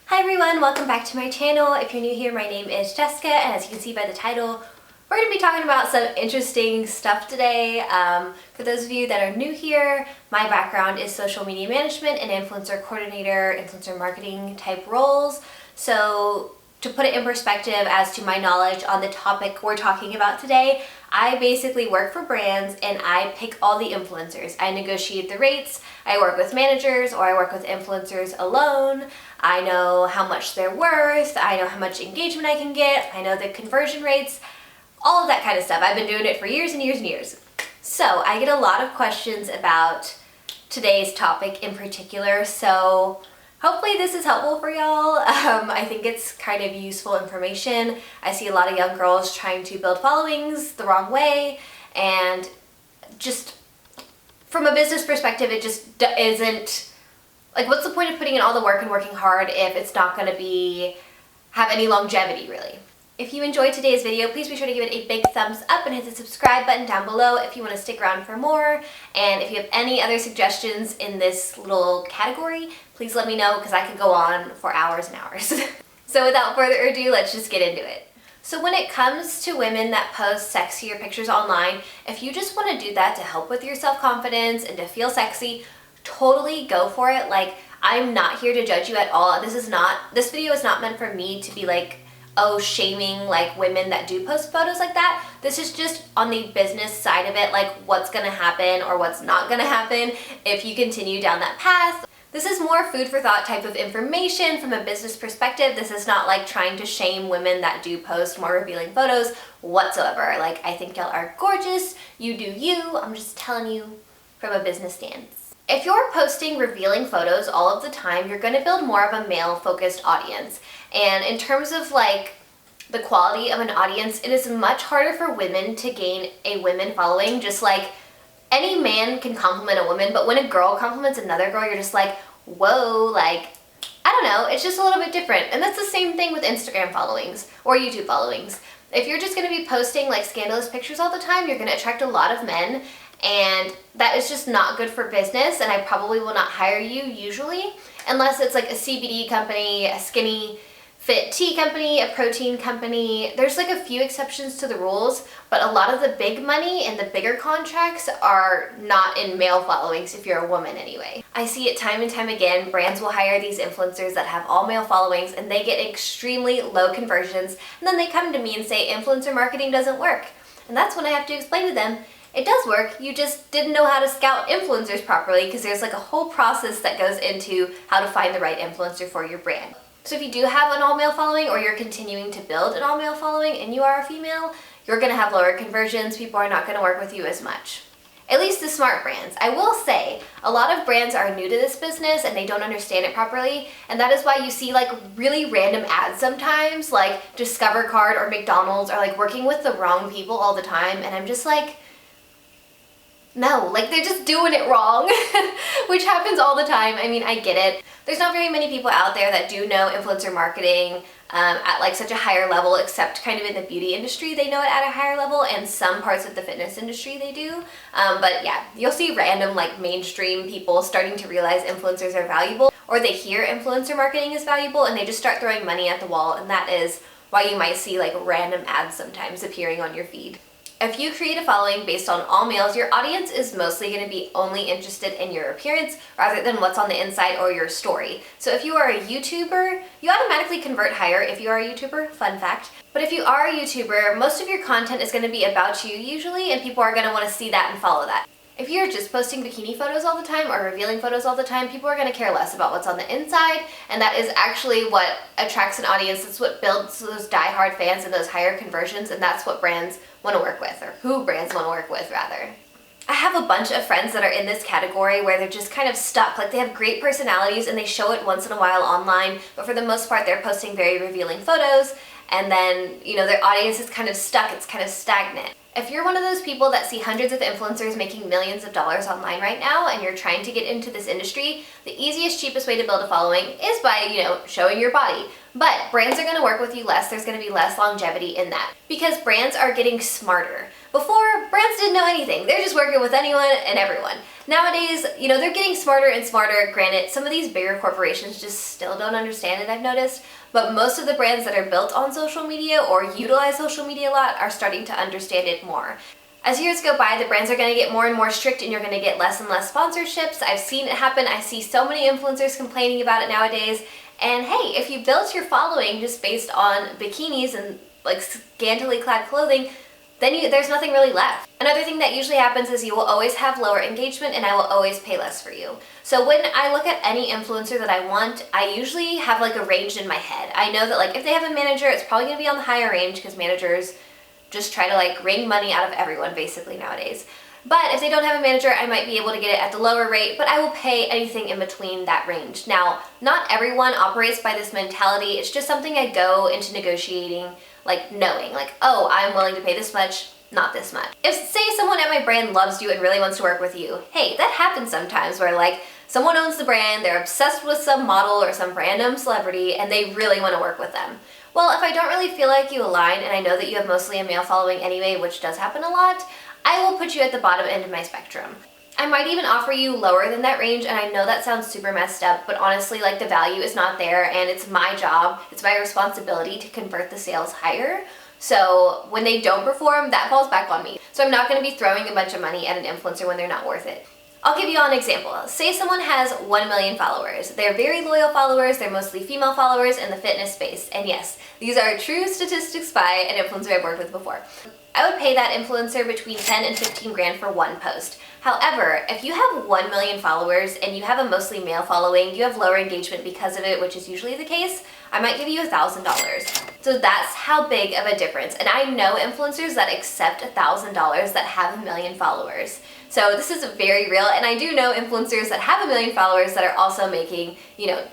Hi everyone, welcome back to my channel. If you're new here, my name is Jessica, and as you can see by the title, we're going to be talking about some interesting stuff today. For those of you that are new here, my background is social media management and influencer coordinator, influencer marketing type roles. So to put it in perspective as to my knowledge on the topic we're talking about today, I basically work for brands and I pick all the influencers. I negotiate the rates, I work with managers, or I work with influencers alone. I know how much they're worth, I know how much engagement I can get, I know the conversion rates, all of that kind of stuff. I've been doing it for years and years and years. So I get a lot of questions about today's topic in particular, so hopefully this is helpful for y'all. I think it's kind of useful information. I see a lot of young girls trying to build followings the wrong way, and just from a business perspective, it just isn't, like, what's the point of putting in all the work and working hard if it's not going to have any longevity, really? If you enjoyed today's video, please be sure to give it a big thumbs up and hit the subscribe button down below if you want to stick around for more. And if you have any other suggestions in this little category, please let me know, because I could go on for hours and hours. So without further ado, let's just get into it. So when it comes to women that post sexier pictures online, if you just want to do that to help with your self-confidence and to feel sexy, totally go for it. Like, I'm not here to judge you at all. This video is not meant for me to be like, oh, shaming like women that do post photos like that. This is just on the business side of it, like what's gonna happen or what's not gonna happen if you continue down that path. This is more food for thought type of information from a business perspective. This is not like trying to shame women that do post more revealing photos whatsoever. Like, I think y'all are gorgeous, you do you. I'm just telling you from a business stance. If you're posting revealing photos all of the time, you're gonna build more of a male-focused audience. And in terms of like the quality of an audience, it is much harder for women to gain a women following. Just like any man can compliment a woman, but when a girl compliments another girl, you're just like, whoa, like, I don't know, it's just a little bit different. And that's the same thing with Instagram followings or YouTube followings. If you're just gonna be posting like scandalous pictures all the time, you're gonna attract a lot of men, and that is just not good for business, and I probably will not hire you usually, unless it's like a CBD company, a skinny fit tea company, a protein company. There's like a few exceptions to the rules, but a lot of the big money and the bigger contracts are not in male followings if you're a woman anyway. I see it time and time again. Brands will hire these influencers that have all male followings and they get extremely low conversions, and then they come to me and say influencer marketing doesn't work. And that's when I have to explain to them, it does work, you just didn't know how to scout influencers properly, because there's like a whole process that goes into how to find the right influencer for your brand. So if you do have an all-male following, or you're continuing to build an all-male following and you are a female, you're going to have lower conversions. People are not going to work with you as much. At least the smart brands. I will say, a lot of brands are new to this business and they don't understand it properly, and that is why you see like really random ads sometimes, like Discover Card or McDonald's are like working with the wrong people all the time, and I'm just like, no, like they're just doing it wrong, which happens all the time. I mean, I get it. There's not very many people out there that do know influencer marketing at like such a higher level, except kind of in the beauty industry they know it at a higher level, and some parts of the fitness industry they do. But yeah, you'll see random like mainstream people starting to realize influencers are valuable, or they hear influencer marketing is valuable and they just start throwing money at the wall, and that is why you might see like random ads sometimes appearing on your feed. If you create a following based on all males, your audience is mostly going to be only interested in your appearance rather than what's on the inside or your story. So if you are a YouTuber, you automatically convert higher if you are a YouTuber, fun fact. But if you are a YouTuber, most of your content is going to be about you usually, and people are going to want to see that and follow that. If you're just posting bikini photos all the time or revealing photos all the time, people are going to care less about what's on the inside, and that is actually what attracts an audience. That's what builds those die-hard fans and those higher conversions, and that's what brands want to work with, or who brands want to work with, rather. I have a bunch of friends that are in this category where they're just kind of stuck. Like, they have great personalities and they show it once in a while online, but for the most part they're posting very revealing photos, and then, you know, their audience is kind of stuck, it's kind of stagnant. If you're one of those people that see hundreds of influencers making millions of dollars online right now and you're trying to get into this industry, the easiest, cheapest way to build a following is by, you know, showing your body. But brands are going to work with you less. There's going to be less longevity in that because brands are getting smarter. Before, brands didn't know anything. They're just working with anyone and everyone. Nowadays, they're getting smarter and smarter. Granted, some of these bigger corporations just still don't understand it, I've noticed. But most of the brands that are built on social media or utilize social media a lot are starting to understand it more. As years go by, the brands are going to get more and more strict and you're going to get less and less sponsorships. I've seen it happen. I see so many influencers complaining about it nowadays. And hey, if you built your following just based on bikinis and like scantily clad clothing, then there's nothing really left. Another thing that usually happens is you will always have lower engagement and I will always pay less for you. So when I look at any influencer that I want, I usually have like a range in my head. I know that like if they have a manager, it's probably going to be on the higher range because managers just try to like wring money out of everyone basically nowadays. But if they don't have a manager, I might be able to get it at the lower rate, but I will pay anything in between that range. Now, not everyone operates by this mentality. It's just something I go into negotiating, like knowing, like, oh, I'm willing to pay this much, not this much. If, say, someone at my brand loves you and really wants to work with you, hey, that happens sometimes where like someone owns the brand, they're obsessed with some model or some random celebrity, and they really want to work with them. Well, if I don't really feel like you align, and I know that you have mostly a male following anyway, which does happen a lot, I will put you at the bottom end of my spectrum. I might even offer you lower than that range, and I know that sounds super messed up, but honestly, like the value is not there, and it's my job, it's my responsibility to convert the sales higher. So when they don't perform, that falls back on me. So I'm not going to be throwing a bunch of money at an influencer when they're not worth it. I'll give you all an example. Say someone has 1 million followers. They're very loyal followers, they're mostly female followers in the fitness space. And yes, these are true statistics by an influencer I've worked with before. I would pay that influencer between 10 and 15 grand for one post. However, if you have 1 million followers and you have a mostly male following, you have lower engagement because of it, which is usually the case, I might give you $1,000. So that's how big of a difference. And I know influencers that accept $1,000 that have 1 million followers. So this is very real, and I do know influencers that have 1 million followers that are also making,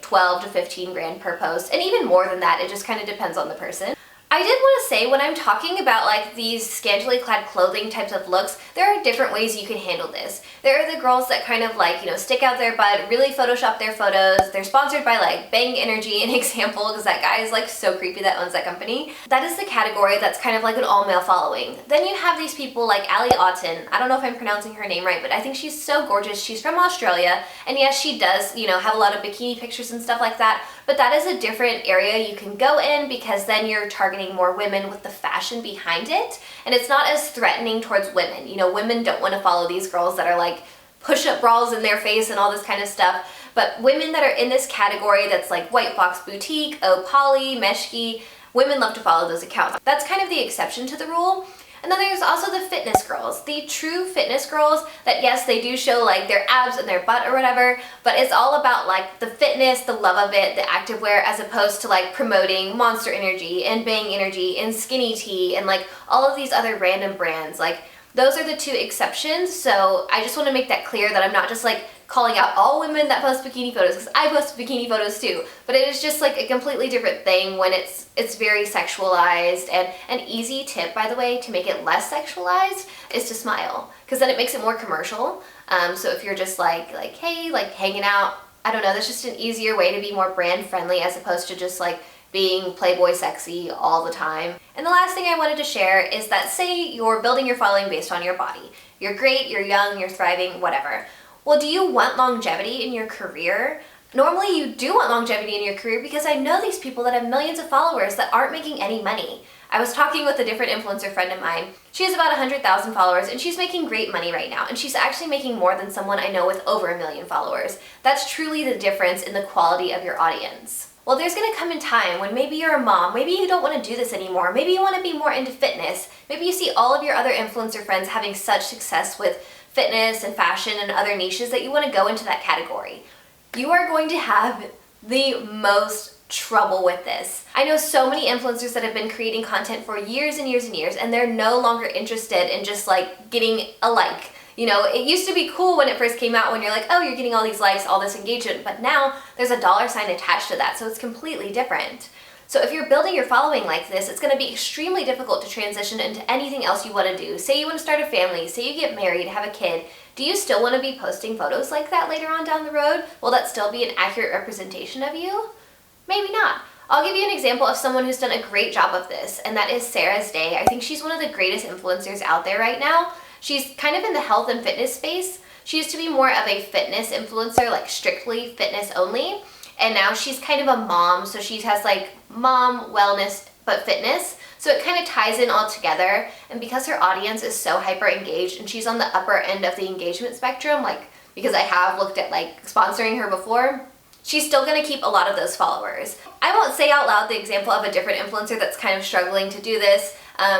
12 to 15 grand per post, and even more than that. It just kind of depends on the person. I did want to say, when I'm talking about like these scantily clad clothing types of looks, there are different ways you can handle this. There are the girls that kind of like, stick out their butt, really Photoshop their photos. They're sponsored by like Bang Energy, an example, because that guy is like so creepy that owns that company. That is the category that's kind of like an all-male following. Then you have these people like Ali Otten. I don't know if I'm pronouncing her name right, but I think she's so gorgeous. She's from Australia, and yes, she does, have a lot of bikini pictures and stuff like that, but that is a different area you can go in because then you're targeting more women with the fashion behind it, and it's not as threatening towards women. Women don't want to follow these girls that are like push-up bras in their face and all this kind of stuff, but women that are in this category that's like White Box Boutique, Oh Polly, Meshki, women love to follow those accounts. That's kind of the exception to the rule. And then there's also the fitness girls, the true fitness girls that, yes, they do show like their abs and their butt or whatever, but it's all about like the fitness, the love of it, the activewear, as opposed to like promoting Monster Energy and Bang Energy and Skinny Tea and like all of these other random brands. Like, those are the two exceptions. So I just want to make that clear that I'm not just like calling out all women that post bikini photos, because I post bikini photos too, but it is just like a completely different thing when it's very sexualized. And an easy tip, by the way, to make it less sexualized is to smile, because then it makes it more commercial. So if you're just like hey, like hanging out, I don't know, that's just an easier way to be more brand friendly as opposed to just like being Playboy sexy all the time. And the last thing I wanted to share is that, say you're building your following based on your body. You're great, you're young, you're thriving, whatever. Well, do you want longevity in your career? Normally you do want longevity in your career, because I know these people that have millions of followers that aren't making any money. I was talking with a different influencer friend of mine. She has about 100,000 followers and she's making great money right now. And she's actually making more than someone I know with over 1 million followers. That's truly the difference in the quality of your audience. Well, there's going to come a time when maybe you're a mom, maybe you don't want to do this anymore, maybe you want to be more into fitness, maybe you see all of your other influencer friends having such success with fitness and fashion and other niches that you want to go into that category. You are going to have the most trouble with this. I know so many influencers that have been creating content for years and years and years, and they're no longer interested in just like getting a like. It used to be cool when it first came out, when you're like, oh, you're getting all these likes, all this engagement, but now there's a dollar sign attached to that, so it's completely different. So if you're building your following like this, it's going to be extremely difficult to transition into anything else you want to do. Say you want to start a family, say you get married, have a kid. Do you still want to be posting photos like that later on down the road? Will that still be an accurate representation of you? Maybe not. I'll give you an example of someone who's done a great job of this, and that is Sarah's Day. I think she's one of the greatest influencers out there right now. She's kind of in the health and fitness space. She used to be more of a fitness influencer, like strictly fitness only, and now she's kind of a mom, so she has like mom, wellness, but fitness. So it kind of ties in all together, and because her audience is so hyper engaged and she's on the upper end of the engagement spectrum, like because I have looked at like sponsoring her before, she's still gonna keep a lot of those followers. I won't say out loud the example of a different influencer that's kind of struggling to do this.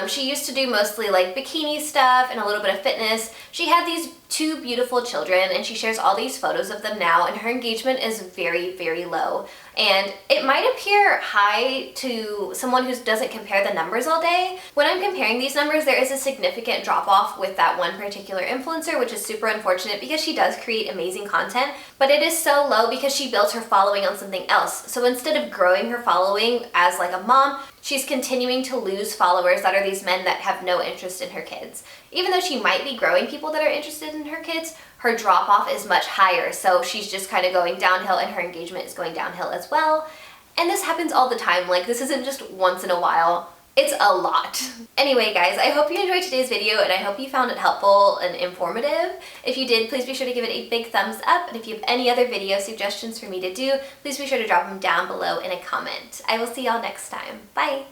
She used to do mostly like bikini stuff and a little bit of fitness. She had these 2 beautiful children and she shares all these photos of them now, and her engagement is very, very low. And it might appear high to someone who doesn't compare the numbers all day. When I'm comparing these numbers, there is a significant drop off with that one particular influencer, which is super unfortunate because she does create amazing content, but it is so low because she built her following on something else. So instead of growing her following as like a mom, she's continuing to lose followers that are these men that have no interest in her kids. Even though she might be growing people that are interested in her kids, her drop off is much higher. So she's just kind of going downhill and her engagement is going downhill as well. And this happens all the time. Like, this isn't just once in a while. It's a lot. Anyway, guys, I hope you enjoyed today's video and I hope you found it helpful and informative. If you did, please be sure to give it a big thumbs up. And if you have any other video suggestions for me to do, please be sure to drop them down below in a comment. I will see y'all next time. Bye.